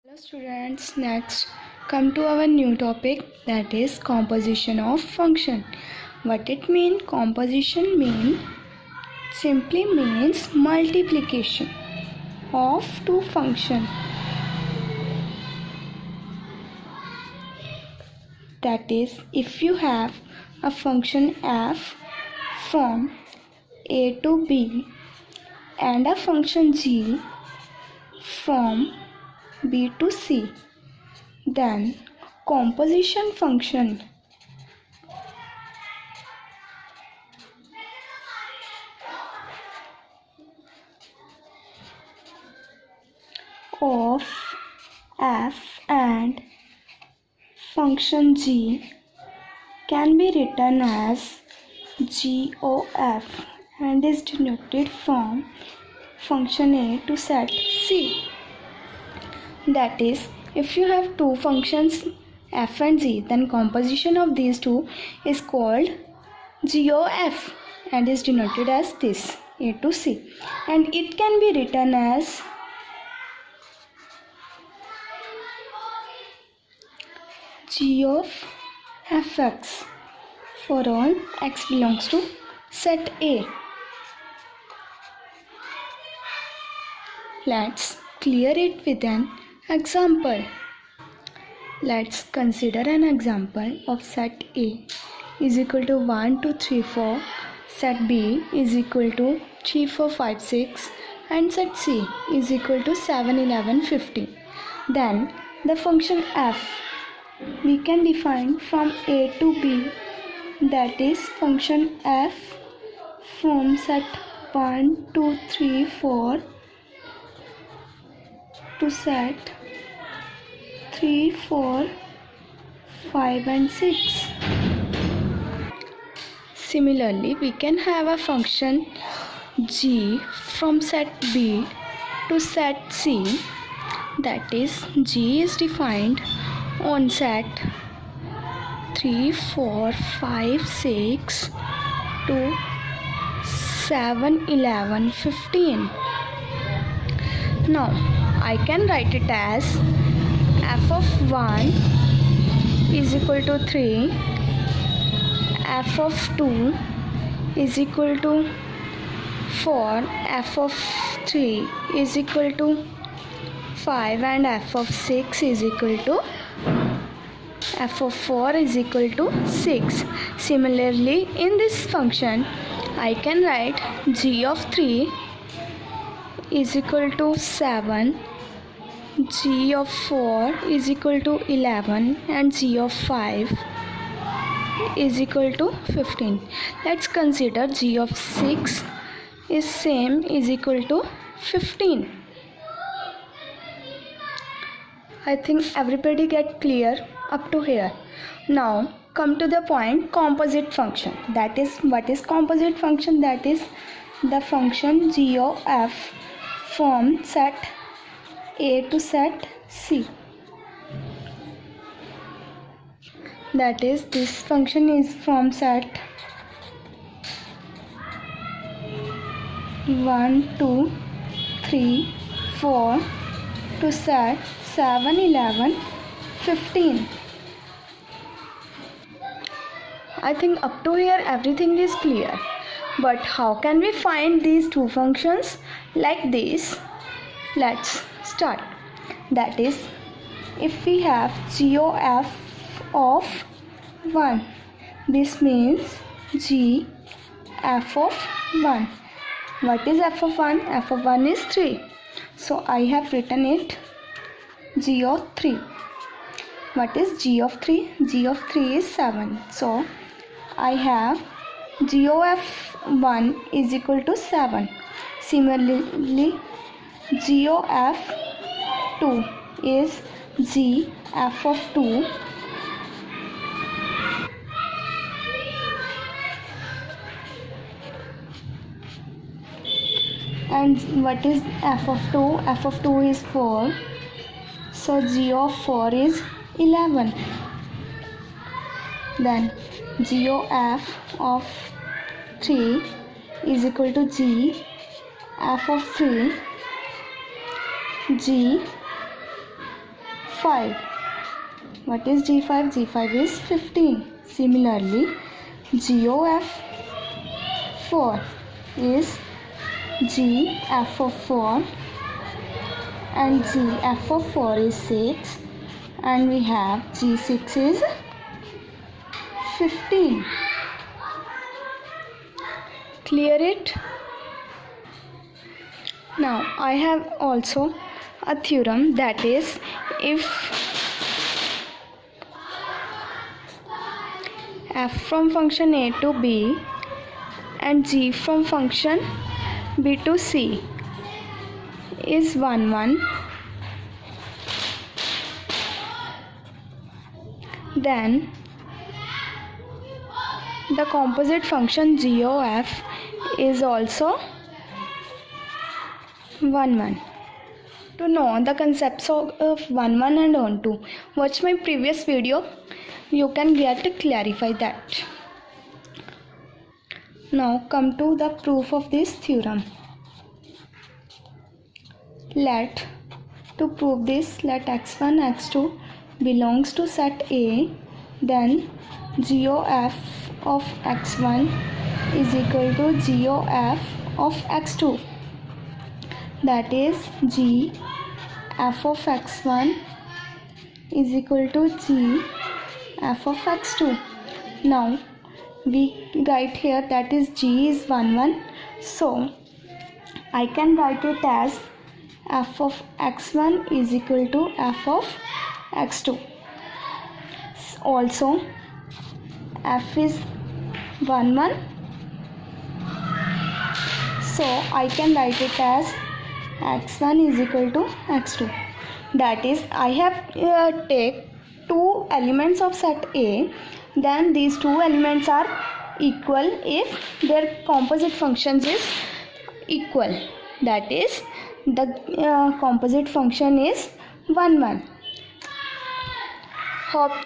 Hello students, next come to our new topic, that is composition of function. What it mean? Composition simply means multiplication of two function. That is, if you have a function f from a to b and a function g from b to c, then composition function of f and function g can be written as GOF and is denoted from function A to set C. That is, if you have two functions f and g, then composition of these two is called GOF and is denoted as this, A to C, and it can be written as G of fx for all x belongs to set A. Let's clear it with an example. Let's consider an example of set A is equal to 1, 2, 3, 4, set B is equal to 3, 4, 5, 6 and set C is equal to 7, 11, 15. Then the function f we can define from A to B, that is function f from set 1, 2, 3, 4 to set 3, 4, 5 and 6. Similarly, we can have a function g from set B to set C, that is g is defined on set 3, 4, 5, 6 to 7, 11, 15. Now I can write it as f of 1 is equal to 3, f of 2 is equal to 4, f of 3 is equal to 5 and f of 6 is equal to f of 4 is equal to 6. Similarly, in this function I can write g of 3 is equal to 7, g of 4 is equal to 11 and g of 5 is equal to 15. Let's consider g of 6 is same is equal to 15. I think everybody get clear up to here. Now come to the point, composite function. That is, what is composite function? That is the function g of f from set A to set C. That is, this function is from set 1, 2, 3, 4 to set 7, 11, 15. I think up to here everything is clear. But how can we find these two functions like this? Let's start. That is, if we have GOF of 1, this means G f of 1. What is f of 1? F of 1 is 3. So I have written it G of 3. What is G of 3? G of 3 is 7. So I have GOF 1 is equal to 7. Similarly, GOF 2 is G f of 2 and what is f of 2? F of 2 is 4. So G of 4 is 11. Then GOF of 3 is equal to G f of 3 G G5. What is G5? G5 is 15. Similarly, G of 4 is Gf of 4 and Gf of 4 is 6, and we have G6 is 15. Clear it? Now I have also a theorem, that is, if f from function a to b and g from function b to c is 1 1, then the composite function g of f is also 1 1. To know the concepts of 1 1 and 1 2, watch my previous video, you can get to clarify that. Now come to the proof of this theorem. To prove this, let x1 x2 belongs to set A, then g of f of x1 is equal to g of f of x2, that is g f of x1 is equal to g f of x2. Now we write here that is g is 1 1, so I can write it as f of x1 is equal to f of x2. Also f is 1 1, so I can write it as x1 is equal to x2. That is, I have take two elements of set A, then these two elements are equal if their composite functions is equal, that is the composite function is 1 1. Hope